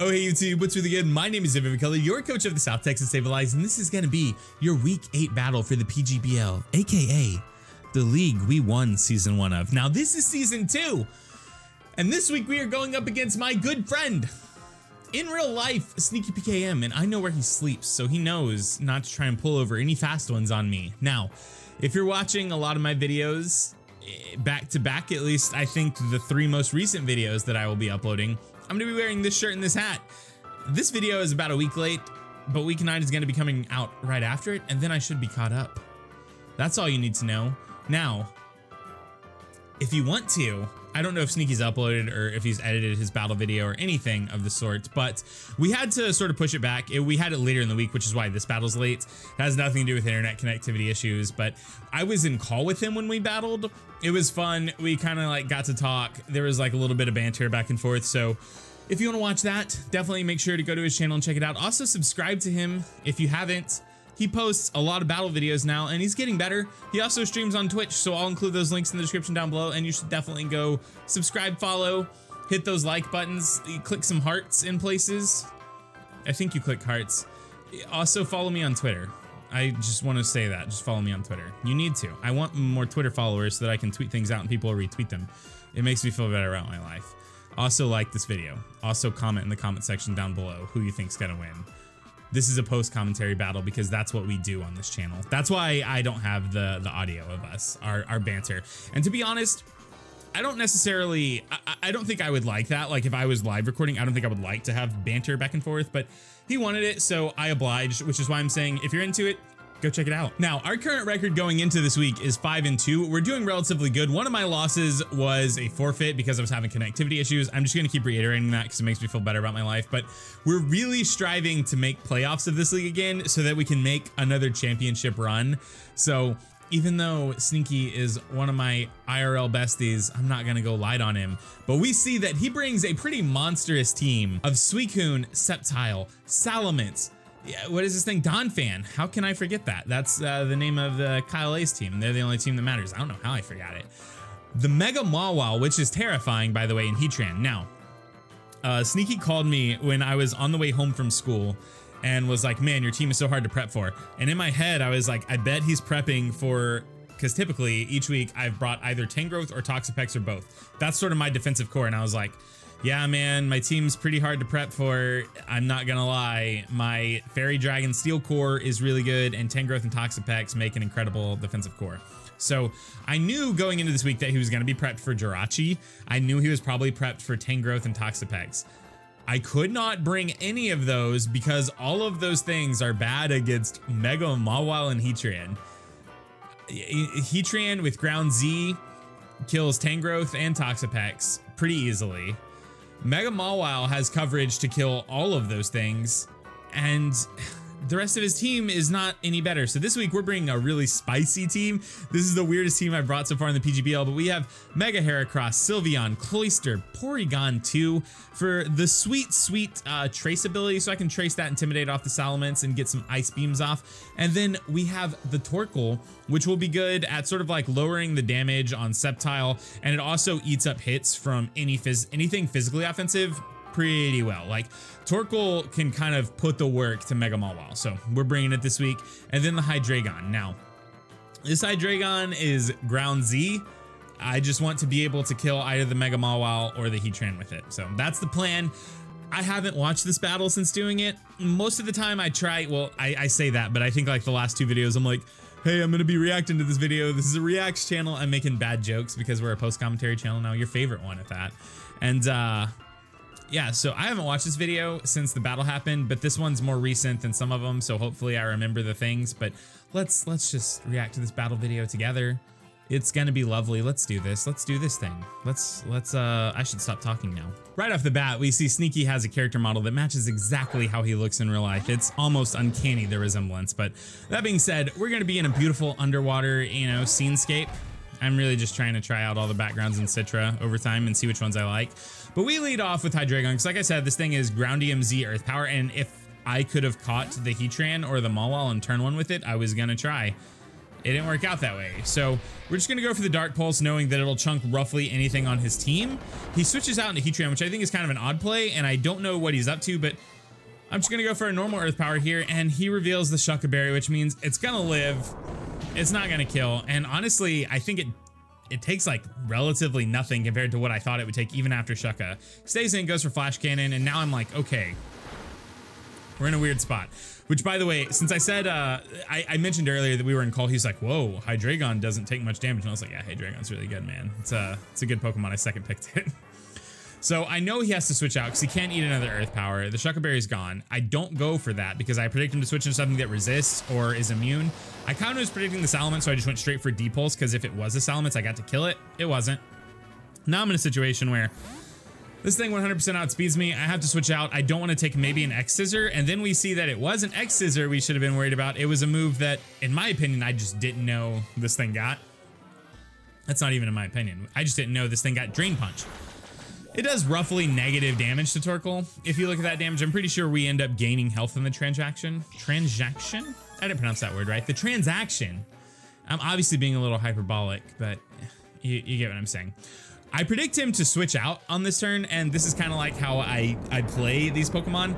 Oh hey YouTube, what's really good? My name is Sevipers, your coach of the South Texas Sableyes, and this is going to be your Week 8 battle for the PGBL, aka the league we won Season 1 of. Now this is Season 2, and this week we are going up against my good friend, in real life, Sneaky PKM, and I know where he sleeps, so he knows not to try and pull over any fast ones on me. Now, if you're watching a lot of my videos, back to back, at least I think the 3 most recent videos that I will be uploading, I'm gonna be wearing this shirt and this hat. This video is about a week late, but Week 9 is gonna be coming out right after it, and then I should be caught up. That's all you need to know. Now, if you want to, I don't know if Sneaky's uploaded or if he's edited his battle video or anything of the sort, but we had to sort of push it back. We had it later in the week, which is why this battle's late. It has nothing to do with internet connectivity issues, but I was in call with him when we battled. It was fun. We kind of like got to talk. There was like a little bit of banter back and forth. So if you want to watch that, definitely make sure to go to his channel and check it out. Also subscribe to him if you haven't. He posts a lot of battle videos now, and he's getting better. He also streams on Twitch, so I'll include those links in the description down below, and you should definitely go subscribe, follow, hit those like buttons, click some hearts in places. I think you click hearts. Also follow me on Twitter. I just want to say that, just follow me on Twitter. You need to. I want more Twitter followers so that I can tweet things out and people will retweet them. It makes me feel better about my life. Also like this video. Also comment in the comment section down below who you think's gonna win. This is a post-commentary battle because that's what we do on this channel. That's why I don't have the audio of us, our banter. And to be honest, I don't necessarily, I don't think I would like that. Like if I was live recording, I don't think I would like to have banter back and forth, but he wanted it, so I obliged, which is why I'm saying if you're into it, go check it out. Now, our current record going into this week is 5-2. We're doing relatively good. One of my losses was a forfeit because I was having connectivity issues. I'm just gonna keep reiterating that because it makes me feel better about my life, but we're really striving to make playoffs of this league again so that we can make another championship run. So even though Sneaky is one of my IRL besties, I'm not gonna go light on him, but we see that he brings a pretty monstrous team of Suicune, Sceptile, Salamence, what is this thing? Donphan. How can I forget that? That's the name of the Kyle A's team. They're the only team that matters. I don't know how I forgot it. The Mega Mawile, which is terrifying, by the way, in Heatran. Now, Sneaky called me when I was on the way home from school and was like, man, your team is so hard to prep for. And in my head, I was like, I bet he's prepping for, because typically each week I've brought either Tangrowth or Toxapex or both. That's sort of my defensive core. And I was like, yeah, man, my team's pretty hard to prep for. I'm not gonna lie. My Fairy Dragon Steel core is really good, and Tangrowth and Toxapex make an incredible defensive core. So I knew going into this week that he was gonna be prepped for Jirachi. I knew he was probably prepped for Tangrowth and Toxapex. I could not bring any of those because all of those things are bad against Mega Mawile and Heatran. Heatran with Ground Z kills Tangrowth and Toxapex pretty easily. Mega Mawile has coverage to kill all of those things, and the rest of his team is not any better. So this week we're bringing a really spicy team. This is the weirdest team I've brought so far in the PGBL, but we have Mega Heracross, Sylveon, Cloyster, Porygon 2 for the sweet trace ability, so I can trace that Intimidate off the Salamence and get some Ice Beams off. And then we have the Torkoal, which will be good at sort of like lowering the damage on Sceptile, and it also eats up hits from anything physically offensive pretty well. Like Torkoal can kind of put the work to Mega Mawile, so we're bringing it this week. And then the Hydreigon. Now, this Hydreigon is Ground Z. I just want to be able to kill either the Mega Mawile or the Heatran with it. So that's the plan. I haven't watched this battle since doing it. Most of the time I try, well, I say that, but I think like the last 2 videos, I'm like, hey, I'm gonna be reacting to this video. This is a reacts channel. I'm making bad jokes because we're a post-commentary channel now. Your favorite one at that. And yeah, so I haven't watched this video since the battle happened, but this one's more recent than some of them, so hopefully I remember the things. But let's just react to this battle video together. It's gonna be lovely. Let's do this. Let's do this thing. I should stop talking now. Right off the bat, we see Sneaky has a character model that matches exactly how he looks in real life. It's almost uncanny, the resemblance. But that being said, we're gonna be in a beautiful underwater, scenescape. I'm really just trying to try out all the backgrounds in Citra over time and see which ones I like. But we lead off with Hydreigon, because like I said, this thing is Ground EMZ Earth Power, and if I could have caught the Heatran or the Mawile on turn 1 with it, I was gonna try. it didn't work out that way. So we're just gonna go for the Dark Pulse, knowing that it'll chunk roughly anything on his team. He switches out into Heatran, which I think is kind of an odd play, and I don't know what he's up to, but I'm just gonna go for a normal Earth Power here, and he reveals the Shucka Berry, which means it's gonna live. It's not gonna kill, and honestly, I think it takes like relatively nothing compared to what I thought it would take even after Shucka. Stays in, goes for Flash Cannon, and now I'm like, okay, we're in a weird spot. Which, by the way, since I said, I mentioned earlier that we were in call, he's like, whoa, Hydreigon doesn't take much damage. And I was like, yeah, Hydreigon's really good, man. It's a good Pokemon. I second picked it. So I know he has to switch out because he can't eat another Earth Power. The Shucka Berry's gone. I don't go for that because I predict him to switch into something that resists or is immune. I kind of was predicting the Salamence, so I just went straight for D-Pulse because if it was a Salamence, I got to kill it. It wasn't. Now I'm in a situation where this thing 100% outspeeds me. I have to switch out. I don't want to take maybe an X-Scissor, and then we see that it was an X-Scissor we should have been worried about. It was a move that, in my opinion, I just didn't know this thing got. That's not even in my opinion. I just didn't know this thing got Drain Punch. It does roughly negative damage to Torkoal. If you look at that damage, I'm pretty sure we end up gaining health in the transaction. Transaction? I didn't pronounce that word right. The transaction. I'm obviously being a little hyperbolic, but you get what I'm saying. I predict him to switch out on this turn, and this is kind of like how I play these Pokemon.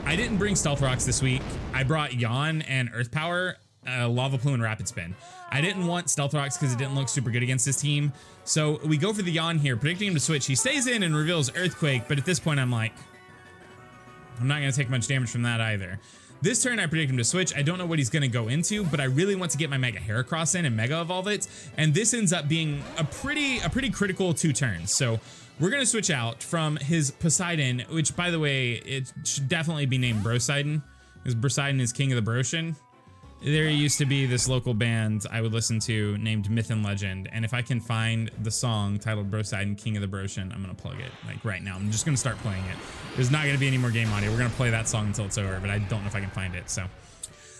I didn't bring Stealth Rocks this week. I brought Yawn and Earth Power, Lava Plume, and Rapid Spin. I didn't want Stealth Rocks because it didn't look super good against this team. So we go for the Yawn here, predicting him to switch. He stays in and reveals Earthquake, but at this point I'm like, I'm not going to take much damage from that either. This turn, I predict him to switch. I don't know what he's going to go into, but I really want to get my Mega Heracross in and Mega Evolve it. And this ends up being a pretty critical 2 turns. So we're going to switch out from his Poseidon, which, by the way, it should definitely be named Broseidon, because Broseidon is king of the Broshen. There used to be this local band I would listen to named Myth and Legend, and if I can find the song titled Broseidon, King of the Broshen, I'm gonna plug it like right now. I'm just gonna start playing it. There's not gonna be any more game audio. We're gonna play that song until it's over, but I don't know if I can find it. So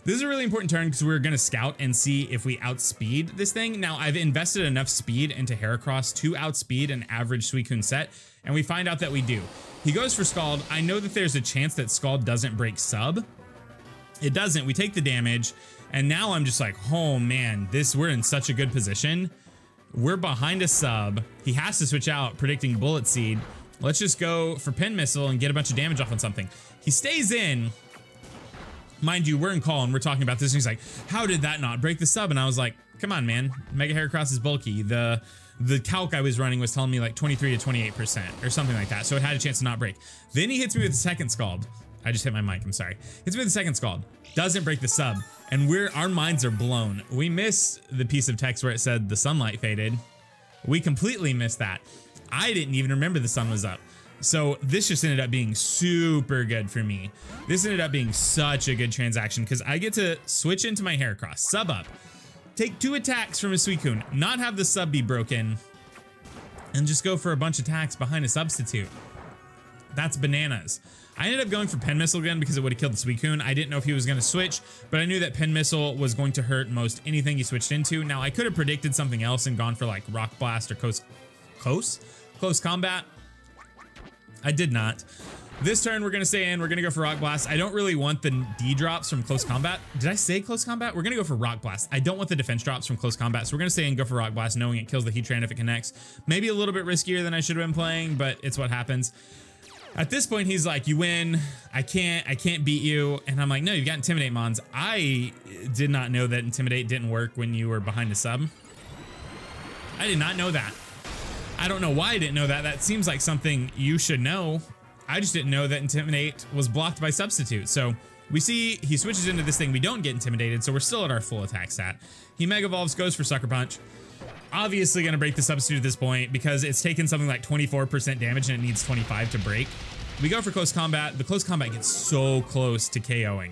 this is a really important turn because we're gonna scout and see if we outspeed this thing. Now I've invested enough speed into Heracross to outspeed an average Suicune set, and we find out that we do. He goes for Scald. I know that there's a chance that Scald doesn't break sub. It doesn't. We take the damage, and now I'm just like, oh man, we're in such a good position. We're behind a sub. He has to switch out, predicting Bullet Seed. Let's just go for Pin Missile and get a bunch of damage off on something. He stays in. Mind you, we're in call and we're talking about this, and he's like, how did that not break the sub? And I was like, come on, man. Mega Heracross is bulky. The calc I was running was telling me like 23 to 28% or something like that, so it had a chance to not break. Then he hits me with the second Scald. I just hit my mic, I'm sorry. Hits me with the second Scald. Doesn't break the sub, and our minds are blown. We missed the piece of text where it said the sunlight faded. We completely missed that. I didn't even remember the sun was up. So this just ended up being super good for me. This ended up being such a good transaction because I get to switch into my Heracross, sub up, take 2 attacks from a Suicune, not have the sub be broken, and just go for a bunch of attacks behind a substitute. That's bananas. I ended up going for Pen Missile again because it would have killed the Suicune. I didn't know if he was going to switch, but I knew that Pen Missile was going to hurt most anything he switched into. Now, I could have predicted something else and gone for like Rock Blast or Close Combat. I did not. This turn, we're going to stay in. We're going to go for Rock Blast. I don't really want the D drops from Close Combat. Did I say Close Combat? We're going to go for Rock Blast. I don't want the defense drops from Close Combat, so we're going to stay and go for Rock Blast, knowing it kills the Heatran if it connects. Maybe a little bit riskier than I should have been playing, but it's what happens. At this point, he's like, you win. I can't beat you. And I'm like, no, you've got Intimidate, Mons. I did not know that Intimidate didn't work when you were behind a sub. I did not know that. I don't know why I didn't know that. That seems like something you should know. I just didn't know that Intimidate was blocked by Substitute. So we see he switches into this thing. We don't get intimidated, so we're still at our full attack stat. He Mega Evolves, goes for Sucker Punch. Obviously going to break the Substitute at this point because it's taken something like 24% damage and it needs 25 to break. We go for Close Combat. The Close Combat gets so close to KOing.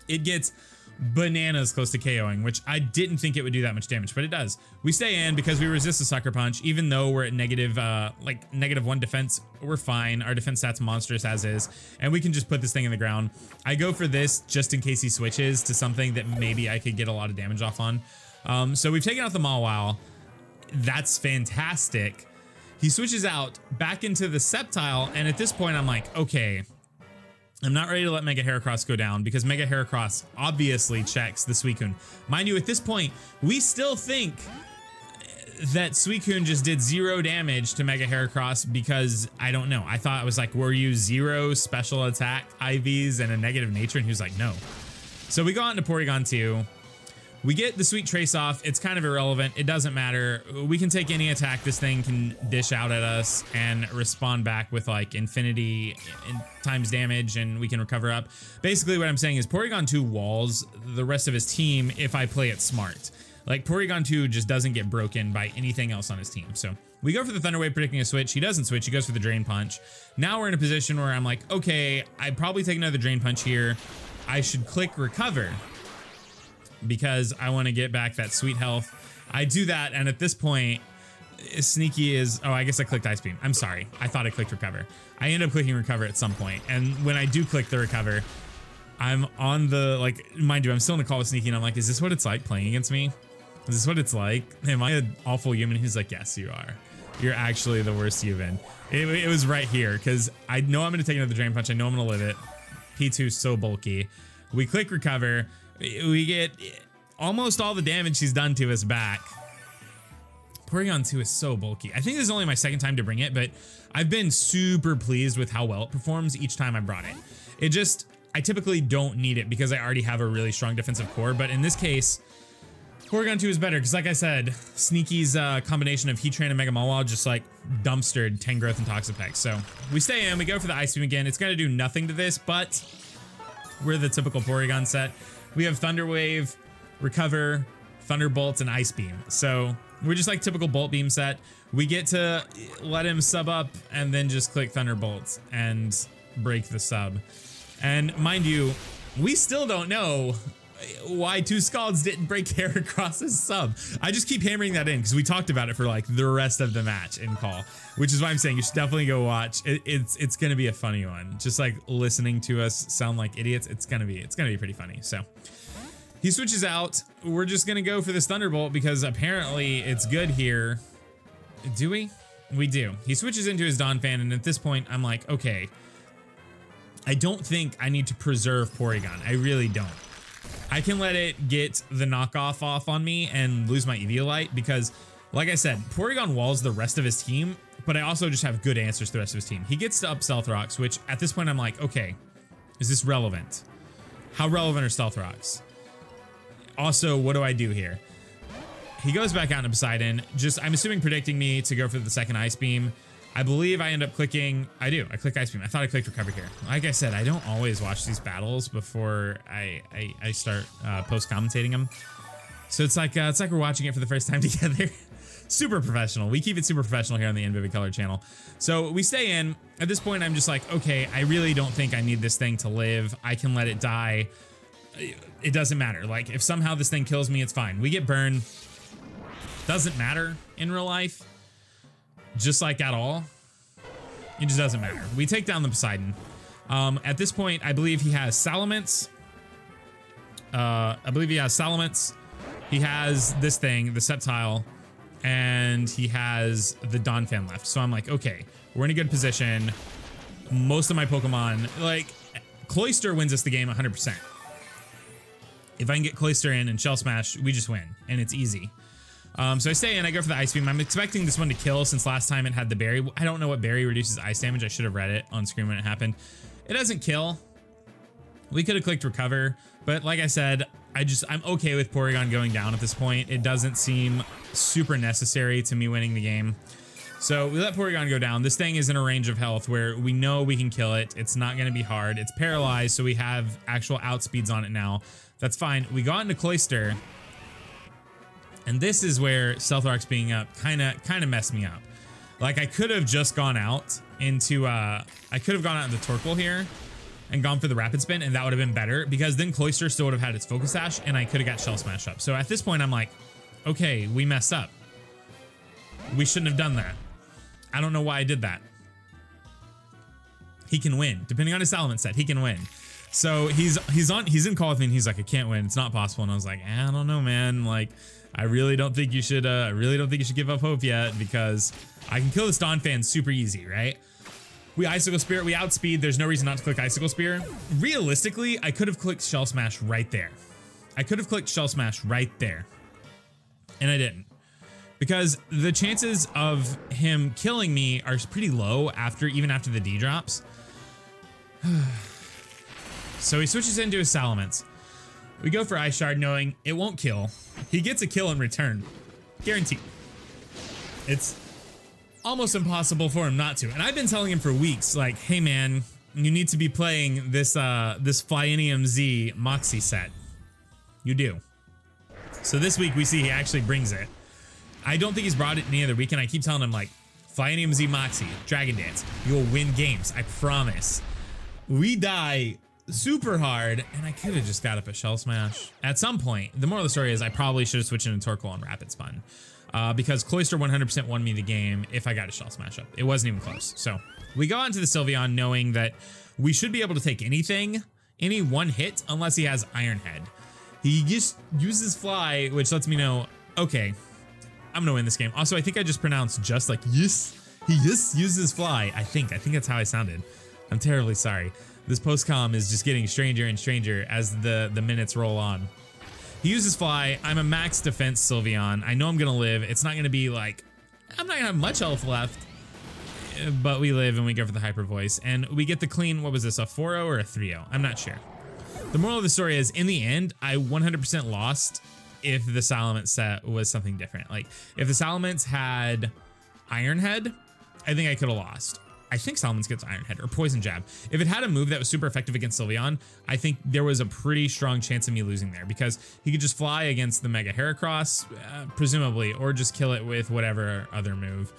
It gets bananas close to KOing, which I didn't think it would do that much damage, but it does. We stay in because we resist the Sucker Punch. Even though we're at -1 defense, we're fine. Our defense stat's monstrous as is, and we can just put this thing in the ground. I go for this just in case he switches to something that maybe I could get a lot of damage off on. So we've taken out the Mawile. That's fantastic. He switches out back into the Sceptile, and at this point I'm like, okay, I'm not ready to let Mega Heracross go down because Mega Heracross obviously checks the Suicune. Mind you, at this point, we still think that Suicune just did 0 damage to Mega Heracross because, I don't know, I thought it was like, were you 0 special attack IVs and a negative nature? And he was like, no. So we go on to Porygon 2. We get the Sweet Trace off. It's kind of irrelevant. It doesn't matter. We can take any attack this thing can dish out at us and respond back with like infinity times damage, and we can recover up. Basically what I'm saying is Porygon 2 walls the rest of his team if I play it smart. Like Porygon 2 just doesn't get broken by anything else on his team. So we go for the Thunder Wave predicting a switch. He doesn't switch. He goes for the Drain Punch. Now we're in a position where I'm like, okay, I'd probably take another Drain Punch here. I should click Recover because I want to get back that sweet health. I do that, and at this point, Sneaky is, oh, I guess I clicked Ice Beam. I'm sorry. I thought I clicked Recover. I end up clicking Recover at some point, and when I do click the Recover, I'm on the, like, mind you, I'm still in the call with Sneaky, and I'm like, is this what it's like playing against me? Is this what it's like? Am I an awful human? He's like, yes, you are. You're actually the worst human. It was right here, because I know I'm going to take another Drain Punch. I know I'm going to live it. P2 is so bulky. We click Recover. We get almost all the damage he's done to us back. Porygon 2 is so bulky. I think this is only my second time to bring it, but I've been super pleased with how well it performs each time I brought it. It just, I typically don't need it because I already have a really strong defensive core, but in this case, Porygon 2 is better because, like I said, Sneaky's combination of Heatran and Mega Mawile just like dumpstered 10 growth and Toxapex. So we stay in, we go for the Ice Beam again. It's going to do nothing to this, but we're the typical Porygon set. We have Thunder Wave, Recover, Thunderbolts, and Ice Beam. So we're just like typical Bolt Beam set. We get to let him sub up and then just click Thunderbolts and break the sub. And mind you, we still don't know why 2 Scalds didn't break Heracross's sub. I just keep hammering that in because we talked about it for like the rest of the match in call, which is why I'm saying you should definitely go watch. It's gonna be a funny one. Just like listening to us sound like idiots, it's gonna be pretty funny. So he switches out. We're just gonna go for this Thunderbolt because apparently it's good here. Do we? We do. He switches into his Donphan, and at this point I'm like, okay, I don't think I need to preserve Porygon. I really don't. I can let it get the knockoff off on me and lose my Eviolite because, like I said, Porygon walls the rest of his team, but I also just have good answers to the rest of his team. He gets to up Stealth Rocks, which at this point I'm like, okay, is this relevant? How relevant are Stealth Rocks? Also, what do I do here? He goes back out into Poseidon, just, I'm assuming predicting me to go for the second Ice Beam. I believe I end up clicking, I click Ice Beam. I thought I clicked Recover here. Like I said, I don't always watch these battles before I start post-commentating them. So it's like we're watching it for the first time together. Super professional. We keep it super professional here on the Invivid Color channel. So we stay in. At this point, I'm just like, okay, I really don't think I need this thing to live. I can let it die. It doesn't matter. Like, if somehow this thing kills me, it's fine. We get burned. Doesn't matter in real life. Just like at all. It just doesn't matter. We take down the Poseidon. At this point, I believe he has Salamence. He has this thing, the Sceptile, and he has the Donphan left. So I'm like, okay, we're in a good position. Most of my Pokemon, like, Cloyster wins us the game 100%. If I can get Cloyster in and Shell Smash, we just win, and it's easy. So I stay in, I go for the Ice Beam. I'm expecting this one to kill since last time it had the berry. I don't know what berry reduces ice damage. I should have read it on screen when it happened. It doesn't kill. We could have clicked Recover, but like I said, I'm okay with Porygon going down at this point. It doesn't seem super necessary to me winning the game. So we let Porygon go down. This thing is in a range of health where we know we can kill it. It's not going to be hard. It's paralyzed, so we have actual outspeeds on it now. That's fine. We got into Cloyster. And this is where Stealth Rocks being up kind of messed me up. Like, I could have just gone out into Torkoal here and gone for the Rapid Spin, and that would have been better because then Cloyster still would have had its Focus Sash and I could have got Shell Smash up. So at this point, I'm like, okay, we messed up. We shouldn't have done that. I don't know why I did that. He can win. Depending on his Salamence set, he can win. So he's in call with me and he's like, I can't win. It's not possible. And I was like, I don't know, man. Like, I really don't think you should give up hope yet because I can kill this Donphan super easy, right? We Icicle Spear, we outspeed. There's no reason not to click Icicle Spear. Realistically, I could have clicked Shell Smash right there. I could have clicked Shell Smash right there. And I didn't. Because the chances of him killing me are pretty low even after the D drops. So he switches into his Salamence. We go for Ice Shard knowing it won't kill. He gets a kill in return. Guaranteed. It's almost impossible for him not to. And I've been telling him for weeks, like, hey man, you need to be playing this this Flyinium Z Moxie set. You do. So this week we see he actually brings it. I don't think he's brought it any other week, and I keep telling him, like, Flyinium Z Moxie, Dragon Dance, you'll win games, I promise. We die super hard, and I could have just got up a Shell Smash. At some point, the moral of the story is I probably should have switched into Torkoal and Rapid Spun. Because Cloyster 100% won me the game if I got a Shell Smash up. It wasn't even close. So we go on to the Sylveon knowing that we should be able to take anything, any one hit, unless he has Iron Head. He just uses Fly, which lets me know, okay, I'm gonna win this game. Also, I think I just pronounced just like yes. He just uses Fly. I think that's how I sounded. I'm terribly sorry. This post-com is just getting stranger and stranger as the minutes roll on. He uses Fly. I'm a max defense Sylveon. I know I'm gonna live. It's not gonna be like, I'm not gonna have much health left, but we live and we go for the Hyper Voice. And we get the clean, what was this, a 4-0 or a 3-0? I'm not sure. The moral of the story is, in the end, I 100% lost if the Salamence set was something different. Like, if the Salamence had Iron Head, I think I could have lost. I think Salamence gets Iron Head or Poison Jab. If it had a move that was super effective against Sylveon, I think there was a pretty strong chance of me losing there because he could just fly against the Mega Heracross, presumably, or just kill it with whatever other move.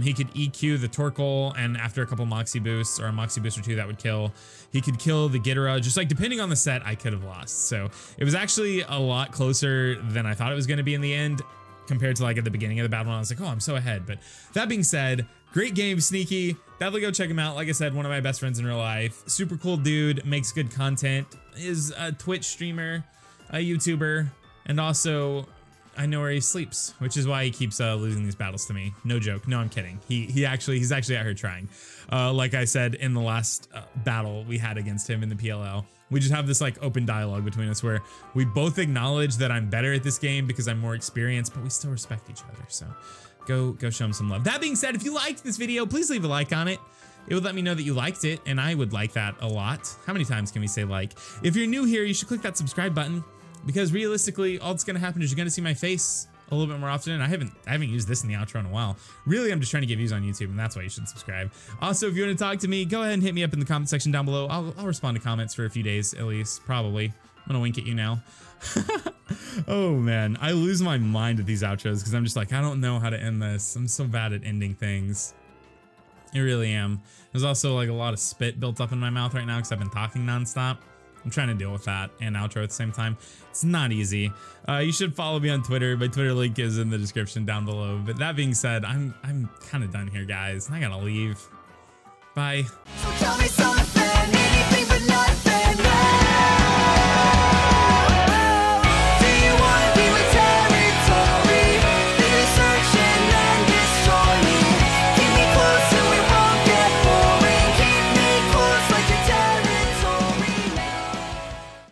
He could EQ the Torkoal, and after a couple Moxie boosts or a Moxie boost or two, that would kill. He could kill the Ghidorah. Just like depending on the set, I could have lost. So it was actually a lot closer than I thought it was going to be in the end, compared to like at the beginning of the battle when I was like, oh, I'm so ahead. But that being said, great game, Sneaky. Definitely go check him out. Like I said, one of my best friends in real life. Super cool dude, makes good content, is a Twitch streamer, a YouTuber, and also I know where he sleeps, which is why he keeps losing these battles to me. No joke. No, I'm kidding. He's actually out here trying. Like I said in the last battle we had against him in the PLL, we just have this like open dialogue between us where we both acknowledge that I'm better at this game because I'm more experienced, but we still respect each other. So go show him some love. That being said, if you liked this video, please leave a like on it. It would let me know that you liked it, and I would like that a lot. How many times can we say like? If you're new here, you should click that subscribe button, because realistically, all that's gonna happen is you're gonna see my face a little bit more often, and I haven't used this in the outro in a while. Really, I'm just trying to get views on YouTube, and that's why you should subscribe. Also, if you want to talk to me, go ahead and hit me up in the comment section down below. I'll respond to comments for a few days at least, probably. I'm gonna wink at you now. Oh man, I lose my mind at these outros because I'm just like, I don't know how to end this. I'm so bad at ending things. I really am. There's also like a lot of spit built up in my mouth right now because I've been talking nonstop. I'm trying to deal with that and outro at the same time. It's not easy. You should follow me on Twitter. My Twitter link is in the description down below. But that being said, I'm kind of done here, guys. I gotta leave. Bye. So tell me something, anything but love.